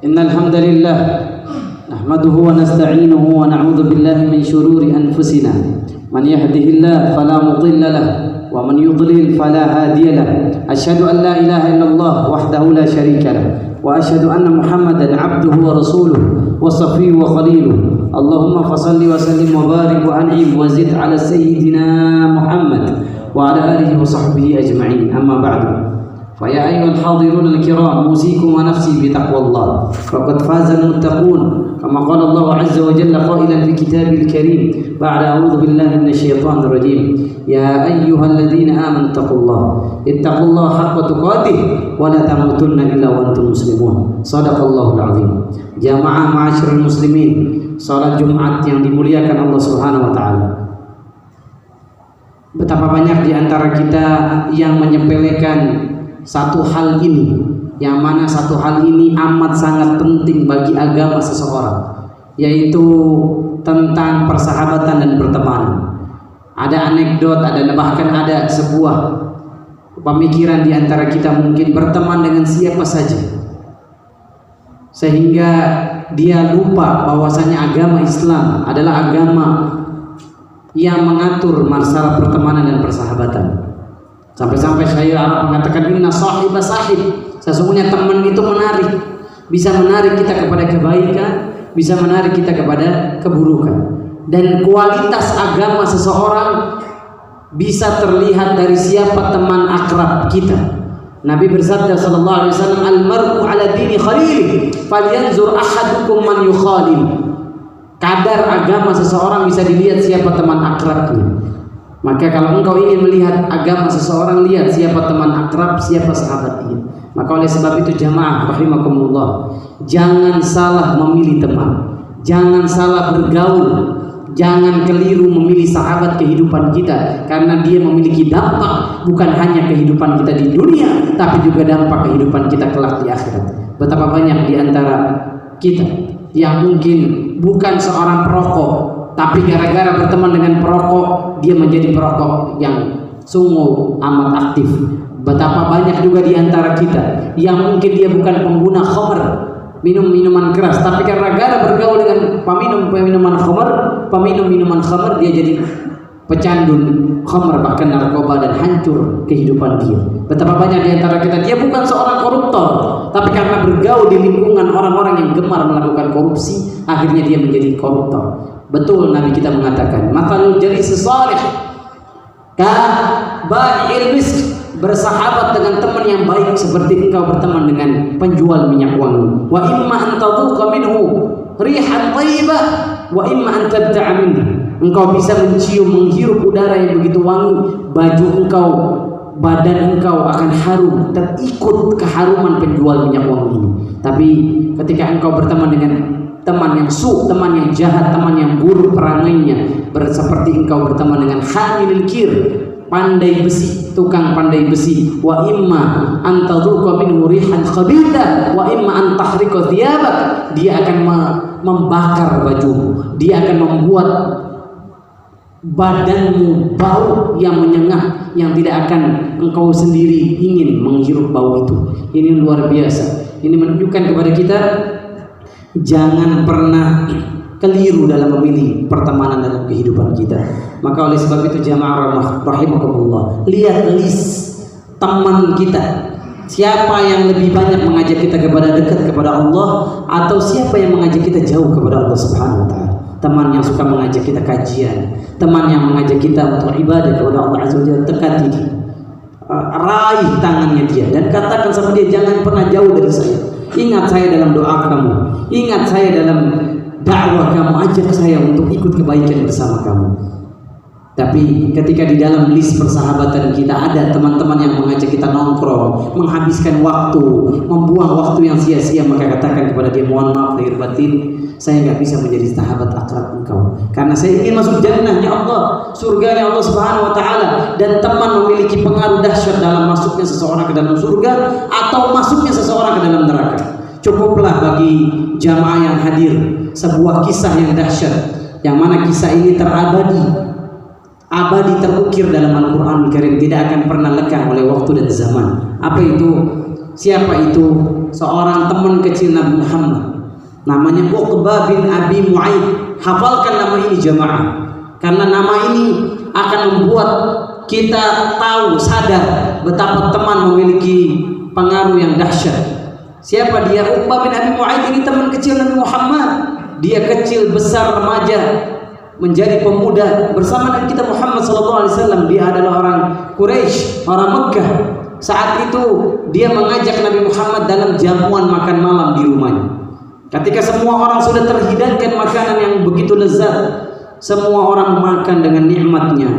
إن الحمد لله نحمده ونستعينه ونعوذ بالله من شرور أنفسنا من يهده الله فلا مضل له ومن يضلل فلا هادي له أشهد أن لا إله إلا الله وحده لا شريك له وأشهد أن محمدا عبده ورسوله وصفيه وخليله اللهم فصل وسلم وبارك وأنعم وزد على سيدنا محمد وعلى آله وصحبه أجمعين أما بعد فيا أيها الحاضرون الكرام أوصيكم ونفسي بتقوى الله فقد فاز المتقون كما قال الله عز وجل قائلا في كتابه الكريم بعد أعوذ بالله من الشيطان الرجيم يا أيها الذين آمنوا اتقوا الله حق تقاته ولا تموتن إلا وأنتم مسلمون صدق الله العظيم. Jamaah ma'asyiral muslimin, salat Jumat yang dimuliakan Allah Subhanahu wa taala. Betapa banyak di antara kita yang menyepelekan satu hal ini, yang mana satu hal ini amat sangat penting bagi agama seseorang, yaitu tentang persahabatan dan pertemanan. Ada anekdot, bahkan ada sebuah pemikiran di antara kita mungkin berteman dengan siapa saja, sehingga dia lupa bahwasanya agama Islam adalah agama yang mengatur masalah pertemanan dan persahabatan. Sampai-sampai saya mengatakan inna sahiba sahib, sesungguhnya teman itu menarik, bisa menarik kita kepada kebaikan, bisa menarik kita kepada keburukan. Dan kualitas agama seseorang bisa terlihat dari siapa teman akrab kita. Nabi bersabda sallallahu alaihi wasallam, al-mar'u ala dini khalili falyanzur ahadukum man yukhalil. Kadar agama seseorang bisa dilihat siapa teman akrabnya. Maka kalau engkau ingin melihat agama seseorang, lihat siapa teman akrab, siapa sahabatnya. Maka oleh sebab itu jamaah rahimakumullah, jangan salah memilih teman, jangan salah bergaul, jangan keliru memilih sahabat kehidupan kita, karena dia memiliki dampak bukan hanya kehidupan kita di dunia, tapi juga dampak kehidupan kita kelak di akhirat. Betapa banyak di antara kita yang mungkin bukan seorang perokok, tapi gara-gara berteman dengan perokok, dia menjadi perokok yang sungguh amat aktif. Betapa banyak juga di antara kita yang mungkin dia bukan pengguna khamr, minum minuman keras, tapi karena gara bergaul dengan peminum minuman khamr, dia jadi pecandu khamr, bahkan narkoba, dan hancur kehidupan dia. Betapa banyak di antara kita, dia bukan seorang koruptor, tapi karena bergaul di lingkungan orang-orang yang gemar melakukan korupsi, akhirnya dia menjadi koruptor. Betul Nabi kita mengatakan, matalul jalis salih ka bai'il misk, bersahabat dengan teman yang baik seperti engkau berteman dengan penjual minyak wangi. Wa imma an tadhuqa minhu rihan thayyibah wa imma an tabta'a minhu. Engkau bisa menghirup udara yang begitu wangi, baju engkau, badan engkau akan harum, terikut keharuman penjual minyak wangi ini. Tapi ketika engkau berteman dengan teman yang teman yang jahat, teman yang buruk perangainya, seperti engkau berteman dengan hamilul kir, pandai besi, tukang pandai besi, wa imma an tadhuqa minhu rihan khabitha wa imma an tahriqa thiyabak, dia akan membakar bajumu, dia akan membuat badanmu bau yang menyengat, yang tidak akan engkau sendiri ingin menghirup bau itu. Ini luar biasa. Ini menunjukkan kepada kita jangan pernah keliru dalam memilih pertemanan dalam kehidupan kita. Maka oleh sebab itu jamaah rahimakumullah, lihat list teman kita, siapa yang lebih banyak mengajak kita kepada dekat kepada Allah, atau siapa yang mengajak kita jauh kepada Allah Subhanahu wa taala. Teman yang suka mengajak kita kajian, teman yang mengajak kita untuk ibadah kepada Allah Azza wa Jalla, dekati dia, raih tangannya dia, dan katakan sama dia, jangan pernah jauh dari saya. Ingat saya dalam doa kamu, ingat saya dalam dakwah kamu, ajak saya untuk ikut kebaikan bersama kamu. Tapi ketika di dalam list persahabatan kita ada teman-teman yang mengajak kita nongkrong, menghabiskan waktu, membuang waktu yang sia-sia, maka katakan kepada dia, mohon maaf lahir batin, saya nggak bisa menjadi sahabat akrab engkau, karena saya ingin masuk jannahnya Allah, surganya Allah Subhanahu wa taala. Dan teman memiliki pengaruh dahsyat dalam masuknya seseorang ke dalam surga atau masuknya seseorang ke dalam neraka. Cukuplah bagi jamaah yang hadir sebuah kisah yang dahsyat, yang mana kisah ini abadi terukir dalam Al-Quran Al-Karim, tidak akan pernah lekang oleh waktu dan zaman. Apa itu? Siapa itu seorang teman kecil Nabi Muhammad, namanya Uqbah bin Abi Mu'aid. Hafalkan nama ini jamaah, karena nama ini akan membuat kita tahu, sadar betapa teman memiliki pengaruh yang dahsyat. Siapa dia? Uqbah bin Abi Mu'aid ini teman kecil Nabi Muhammad. Dia kecil, besar, remaja, menjadi pemuda bersama dengan kita Muhammad SAW. Dia adalah orang Quraisy, orang Mekah. Saat itu dia mengajak Nabi Muhammad dalam jamuan makan malam di rumahnya. Ketika semua orang sudah terhidangkan makanan yang begitu lezat, semua orang makan dengan nikmatnya,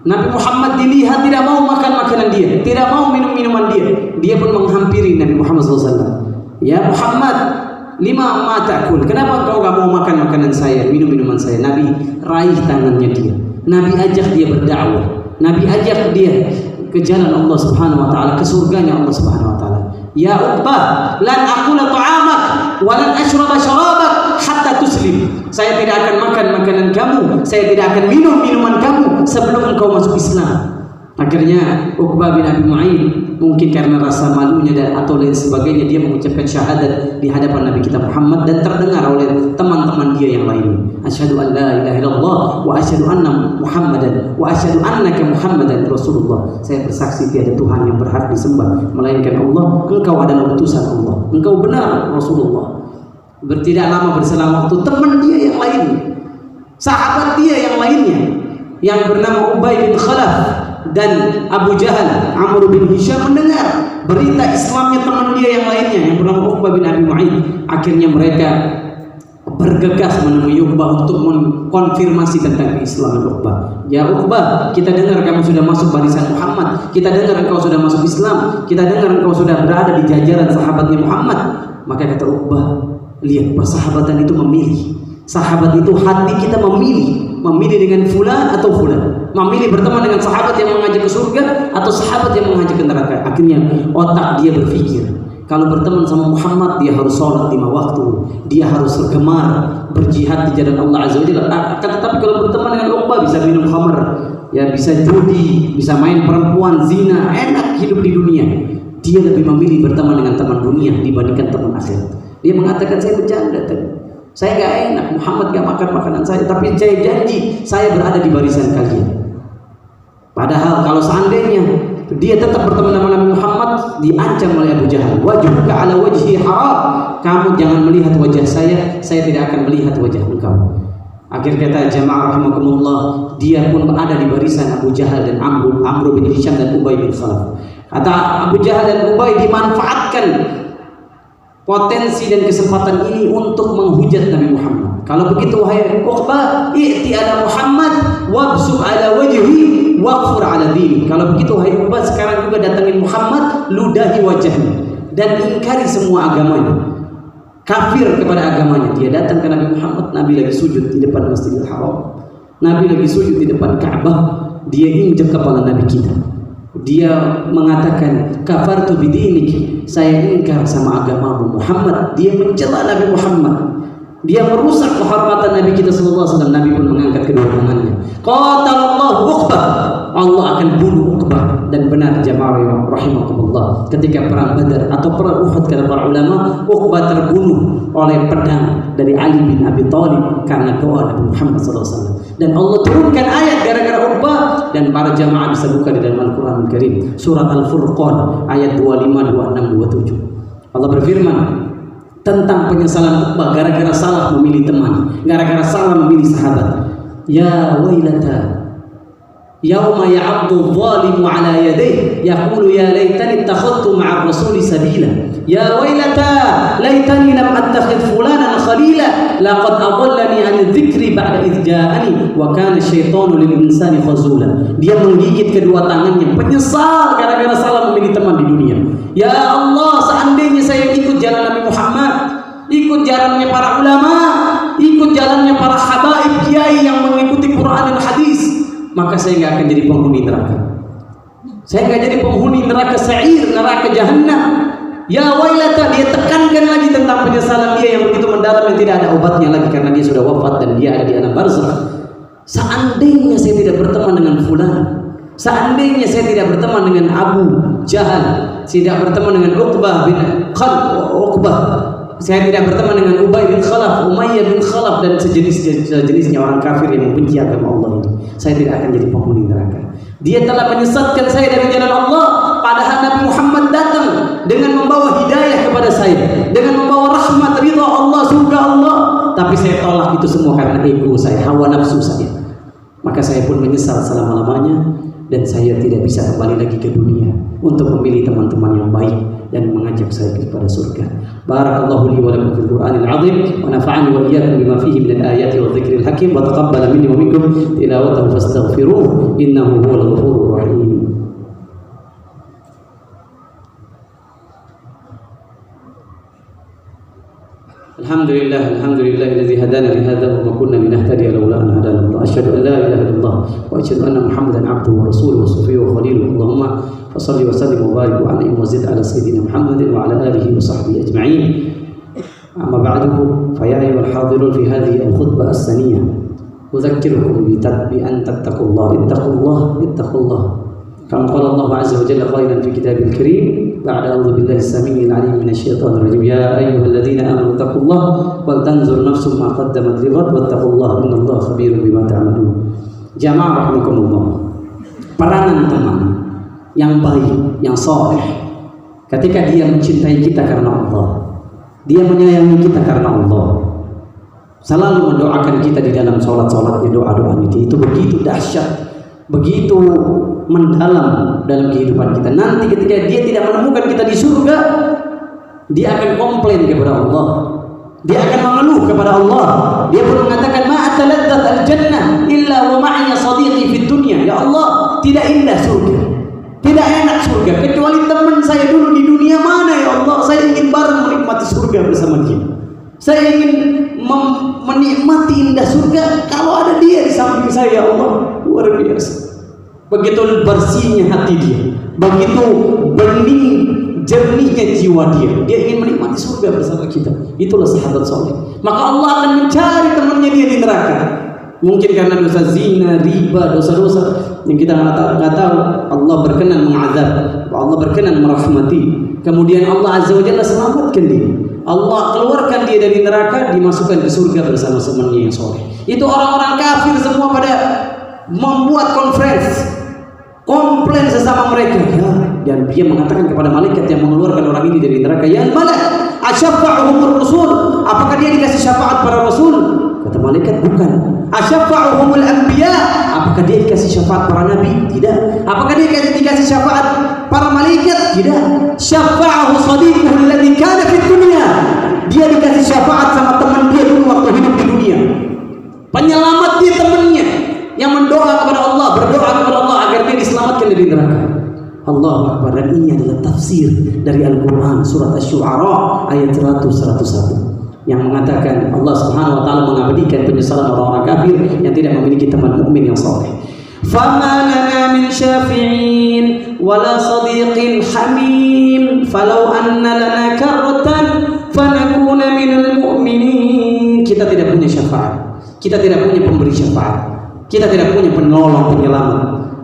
Nabi Muhammad dilihat tidak mau makan makanan dia, tidak mau minum minuman dia. Dia pun menghampiri Nabi Muhammad SAW. Ya Muhammad, lima ma ta'kul, kenapa engkau gak mau makan makanan saya, minum minuman saya? Nabi raih tangannya dia, Nabi ajak dia berdakwah, Nabi ajak dia ke jalan Allah Subhanahu wa taala, ke surganya Allah Subhanahu wa taala. Ya Uqbah, lan aqula ta'amak wa lan ashraba syarabak hatta tuslim. Saya tidak akan makan makanan kamu, saya tidak akan minum minuman kamu sebelum engkau masuk Islam. Akhirnya Uqbah bin Abi Mu'aid, mungkin karena rasa malunya dan atau lain sebagainya, dia mengucapkan syahadat di hadapan Nabi kita Muhammad dan terdengar oleh teman-teman dia yang lain. Asyhadu an la ilaha illallah wa asyhadu anna Muhammadan wa asyhadu annaka Muhammadan Rasulullah. Saya bersaksi tiada Tuhan yang berhak disembah melainkan Allah. Engkau adalah utusan Allah. Engkau benar Rasulullah. Tidak lama berselang waktu, teman dia yang lain, sahabat dia yang lainnya, yang bernama Ubay bin Khalaf dan Abu Jahal, Amr bin Hisham, mendengar berita Islamnya teman dia yang lainnya yang bernama Uqbah bin Abi Mu'aid. Akhirnya mereka bergegas menemui Uqbah untuk mengkonfirmasi tentang keislaman Uqbah. Ya Uqbah, kita dengar kamu sudah masuk barisan Muhammad, kita dengar engkau sudah masuk Islam, kita dengar engkau sudah berada di jajaran sahabatnya Muhammad. Maka kata Uqbah, lihat, persahabatan itu memilih. Sahabat itu hati kita memilih dengan fulan atau fulan, memilih berteman dengan sahabat yang mengajak ke surga atau sahabat yang mengajak ke neraka. Akhirnya otak dia berpikir, kalau berteman sama Muhammad dia harus sholat 5 waktu, dia harus gemar berjihad di jalan Allah Azza wa Jalla. Tetapi kalau berteman dengan Uqbah bisa minum khamr, ya bisa judi, bisa main perempuan, zina, enak hidup di dunia. Dia lebih memilih berteman dengan teman dunia dibandingkan teman akhirat. Dia mengatakan, saya bercanda tadi, saya gak enak, Muhammad gak makan makanan saya, tapi saya janji saya berada di barisan kalian. Padahal kalau seandainya dia tetap berteman dengan Nabi Muhammad, diancam oleh Abu Jahal, wajhuka ala wajhi haram, kamu jangan melihat wajah saya tidak akan melihat wajah engkau. Akhir kata jamaah rahimakumullah, dia pun ada di barisan Abu Jahal dan Amr bin Hisham dan Ubay bin Khalaf. Kata Abu Jahal dan Ubay, dimanfaatkan potensi dan kesempatan ini untuk menghujat Nabi Muhammad. Kalau begitu wahai Uqbah, i'ti ala Muhammad wabsuq ala wajhi waqfur ala dini. Kalau begitu wahai Uqbah, sekarang juga datangin Muhammad, ludahi wajahnya dan ingkari semua agamanya, kafir kepada agamanya. Dia datang ke Nabi Muhammad, Nabi lagi sujud di depan Masjidil Haram, Nabi lagi sujud di depan Ka'bah. Dia injak kepala Nabi kita, dia mengatakan kafartu bidinik, saya ingkar sama agamamu Muhammad. Dia mencela Nabi Muhammad, dia merusak kehormatan Nabi kita sallallahu alaihi wasallam. Nabi pun mengangkat kedua tangannya, qatalallahu Uqbah, Allah akan bunuh Uqbah. Dan benar jamaah rahimakumullah, ketika perang Badar atau perang Uhud kata para ulama, Uqbah terbunuh oleh pedang dari Ali bin Abi Thalib karena doa Nabi Muhammad SAW. Dan Allah turunkan ayat gara-gara Uqbah, dan para jamaah bisa buka di dalam Al-Quran Al-Karim, surat Al-Furqan ayat 25, 26, 27. Allah berfirman tentang penyesalan Uqbah gara-gara salah memilih teman, gara-gara salah memilih sahabat. Ya wailata yauma ya'addu adh-dhalimu 'ala yadayhi yaqulu ya laitani ittakhadhtu ma'a ar-rasuli sabila ya wailata laitani lam attakhidh fulanan khalila laqad adallani 'an adh-dhikri ba'da idh ja'ani wa kana asy-syaitanu lil insani khazula. Dia menggigit kedua tangannya, penyesal gara-gara salah memilih teman di dunia. Ya Allah, seandainya saya ikut jalan Nabi Muhammad, ikut jalannya para ulama, ikut jalannya para habaib kiai yang mengikuti Quran dan hadis, maka saya nggak akan jadi penghuni neraka. Saya nggak jadi penghuni neraka sa'ir, neraka jahannam. Ya wailata, dia tekankan lagi tentang penyesalan dia yang begitu mendalam yang tidak ada obatnya lagi karena dia sudah wafat dan dia ada di alam barzakh. Seandainya saya tidak berteman dengan fulan, Seandainya saya tidak berteman dengan Abu Jahal, tidak berteman dengan Uqbah bin Uqbah, saya tidak berteman dengan Ubay bin Khalaf, Umayyah bin Khalaf dan sejenisnya orang kafir yang membenci agama Allah itu, saya tidak akan jadi penghuni neraka. Dia telah menyesatkan saya dari jalan Allah, padahal Nabi Muhammad datang dengan membawa hidayah kepada saya, dengan membawa rahmat, ridha Allah, surga Allah, tapi saya tolak itu semua karena ego saya, hawa nafsu saya. Maka saya pun menyesal selama-lamanya, dan saya tidak bisa kembali lagi ke dunia untuk memilih teman-teman yang baik dan mengajak saya kepada surga. Barakallahu li wa lakum fil Qur'anil 'azim wa nafa'ani wa iyyakum bima fihi minal ayati wa dzikril hakim wa taqabbala minni wa minkum tilawatahu fastaghfiruhu innahu huwal ghafurur rahim. Alhamdulillahilladzi hadana li hadza wa ma kunna linahtadiya laula an hadana Allah. Asyhadu an la ilaha illallah wa asyhadu anna Muhammadan 'abduhu wa rasuluhu wa safiyuhu wa khaliluhu. Allahumma fashalli wa sallim wa barik wa an'im wa zid ala sayyidina Muhammadin wa ala alihi wa sahbihi ajma'in. Amma ba'du, fa ya ayyuhal hadirun fi hadhihi al-khutbah as-saniyah udhakkirukum bi an tattaqullaha ittaqullah. Kama qala Allah 'azza wa jalla qailan fi kitabil karim بعد أعوذ بالله السميع العليم من الشيطان الرجيم يا أيها الذين آمنوا اتقوا الله ولتنظر نفس ما قدمت لغد واتقوا الله إن الله خبير بما تعملون. Jamaah rahimakumullah, peranan teman yang baik, yang saleh, ketika dia mencintai kita karena Allah, dia menyayangi kita karena Allah, selalu mendoakan kita di dalam sholat-sholatnya, doa-doanya itu begitu dahsyat, begitu mendalam dalam kehidupan kita. Nanti ketika dia tidak menemukan kita di surga, dia akan komplain kepada Allah, dia akan mengeluh kepada Allah. Dia pun mengatakan ma ataladzat al-jannah illa wa ma'iya sadiqi fid dunya. Ya Allah, tidak indah surga, tidak enak surga kecuali teman saya dulu di dunia. Mana ya Allah, saya ingin bareng menikmati surga bersama dia. Saya ingin menikmati indah surga kalau ada dia di samping saya. Ya Allah, luar biasa. Begitu bersihnya hati dia, begitu bening jernihnya jiwa dia. Dia ingin menikmati surga bersama kita. Itulah sahabat soleh. Maka Allah akan mencari temannya dia di neraka. Mungkin karena dosa zina, riba, dosa-dosa yang kita nggak tahu. Allah berkenan mengazab, Allah berkenan merahmati. Kemudian Allah Azza wa Jalla selamatkan dia. Allah keluarkan dia dari neraka, dimasukkan ke surga bersama temannya yang soleh. Itu orang-orang kafir semua pada membuat komplain sesama mereka, ya, dan dia mengatakan kepada malaikat yang mengeluarkan orang ini dari neraka, ya malak asyafa'uhumur rasul, apakah dia dikasih syafaat para rasul? Kata malaikat, bukan. Asyafa'uhumul anbiya, apakah dia dikasih syafaat para nabi? Tidak. Apakah dia dikasih syafaat para malaikat? Tidak. Syafa'ahu sadiquhu alladhi kana fid dunya, dia dikasih syafaat sama teman dia dulu waktu hidup di dunia. Penyelamat dia temannya yang mendoa kepada Allah, berdoa kepada Allah agar dia diselamatkan dari neraka. Allahu Akbar. Dan ini adalah tafsir dari Al-Quran surat Asy-Syu'ara ayat 101 yang mengatakan Allah Subhanahu wa taala mengabadikan penyesalan orang-orang kafir yang tidak memiliki teman mukmin yang saleh. Fama lana min syafi'in wala sadiqin hamim falau anna lana karratan fanakuna minal mu'minin. Kita tidak punya syafaat, kita tidak punya pemberi syafaat, kita tidak punya penolong, penyelamat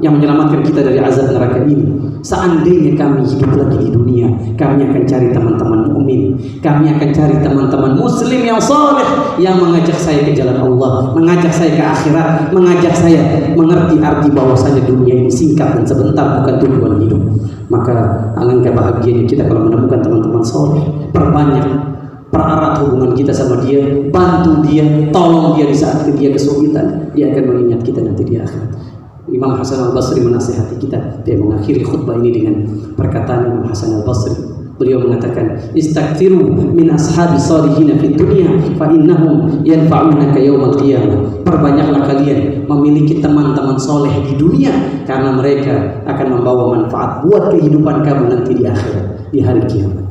yang menyelamatkan kita dari azab neraka ini. Seandainya kami hidup lagi di dunia, kami akan cari teman-teman mukmin, kami akan cari teman-teman muslim yang saleh yang mengajak saya ke jalan Allah, mengajak saya ke akhirat, mengajak saya mengerti arti bahwasanya dunia ini singkat dan sebentar, bukan tujuan hidup. Maka alangkah bahagianya kita kalau menemukan teman-teman saleh. Perbanyak, pererat hubungan kita sama dia, bantu dia, tolong dia di saat dia kesulitan. Dia akan mengingat kita nanti di akhirat. Imam Hasan Al-Basri menasihati kita. Dia mengakhiri khutbah ini dengan perkataan Imam Hasan Al-Basri. Beliau mengatakan, "Istaghfiru min ashabi salihin fid dunya fa innahum yanfa'unaka yaumal qiyamah." Perbanyaklah kalian memiliki teman-teman soleh di dunia karena mereka akan membawa manfaat buat kehidupan kamu nanti di akhirat, di hari kiamat.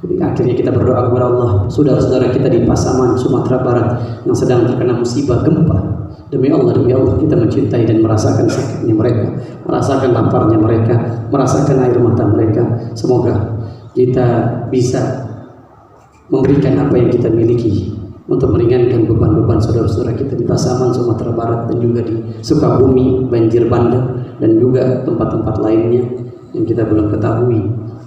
Akhirnya kita berdoa kepada Allah, saudara-saudara kita di Pasaman, Sumatera Barat yang sedang terkena musibah gempa. Demi Allah kita mencintai dan merasakan sakitnya mereka, merasakan laparnya mereka, merasakan air mata mereka. Semoga kita bisa memberikan apa yang kita miliki untuk meringankan beban-beban saudara-saudara kita di Pasaman, Sumatera Barat, dan juga di Sukabumi, banjir bandang, dan juga tempat-tempat lainnya yang kita belum ketahui.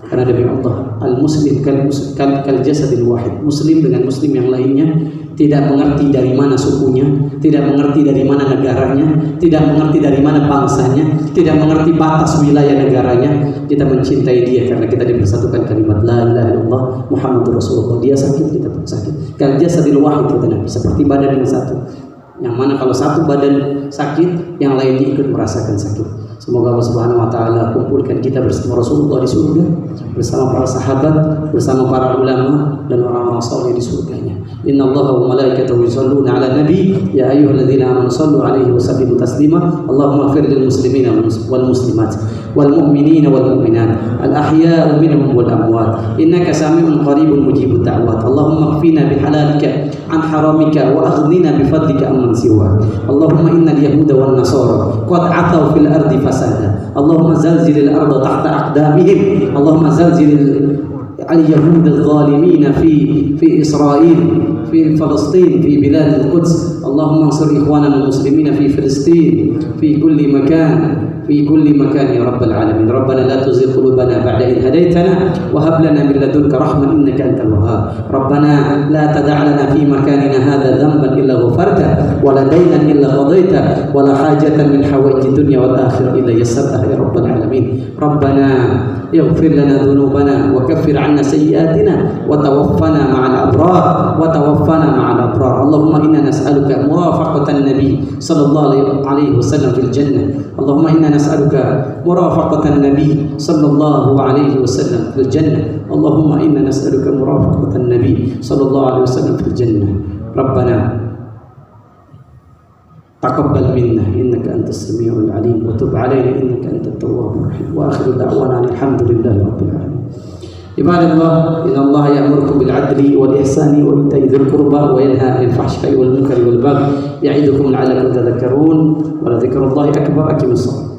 Karena demi Allah, al-muslim kal jasadil wahid. Muslim dengan muslim yang lainnya tidak mengerti dari mana sukunya, tidak mengerti dari mana negaranya, tidak mengerti dari mana bangsanya, tidak mengerti batas wilayah negaranya. Kita mencintai dia karena kita dipersatukan kalimat la ilaha illallah Muhammadur Rasulullah. Dia sakit, kita pun sakit. Kal jasadil wahid, kata Nabi, seperti badan yang satu. Yang mana kalau satu badan sakit, yang lainnya ikut merasakan sakit. Semoga Allah Subhanahu wa taala kumpulkan kita bersama Rasulullah di surga, bersama para sahabat, bersama para ulama dan orang-orang saleh di surganya. Innallaha wa malaikatahu yusholluna 'alan nabi ya ayyuhalladzina amanu shallu 'alaihi wa sallimu taslima. Allahumma ighfir lil muslimina wal muslimat wal mu'minina wal mu'minat al ahya'u minhum wal amwat innaka sami'un qaribun mujibud da'wat. Allahumma ighfina bihalalika an haramika wa aghnina bifadlika amman siwak. Allahumma innal yahuda wan nasara qad 'athaw fil ardi fasada. Allahumma zalzilil arda tahta aqdamihim. Allahumma zalzilil al-yahud al-zalimin fi Israel, fi Palestin, fi bilad al-Quds. Allahumma ansur ikhwanana al-muslimin fi Filistin, fi kulli makan, في كل مكان يا رب العالمين. ربنا لا تزغ قلوبنا بعد إذ هديتنا وهب لنا من لدنك رحمة إنك أنت الوهاب. ربنا لا تدع لنا في مكاننا هذا ذنبا إلا غفرته ولا دينا إلا قضيته ولا حاجة من حوائج الدنيا والآخرة إلا يسرتها يا رب العالمين. ربنا اغفر لنا ذنوبنا وكفر عنا سيئاتنا وتوفنا مع الأبرار. اللهم إنا نسألك مرافقة النبي صلى الله عليه وسلم في الجنة. اللهم إنا نسألك مرافقة النبي صلى الله عليه وسلم في الجنة. اللهم إنا نسألك مرافقة النبي صلى الله عليه وسلم في الجنة. ربنا تقبل منا إنك أنت السميع العليم وتب علينا إنك أنت التواب الرحيم. وآخر دعوانا الحمد لله رب العالمين. عباد الله إن الله يأمركم بالعدل والإحسان وإيتاء ذي القربى وينهى عن الفحشاء والمنكر والبغي يعظكم لعلكم تذكرون ولذكر الله أكبر. أقم الصلاة.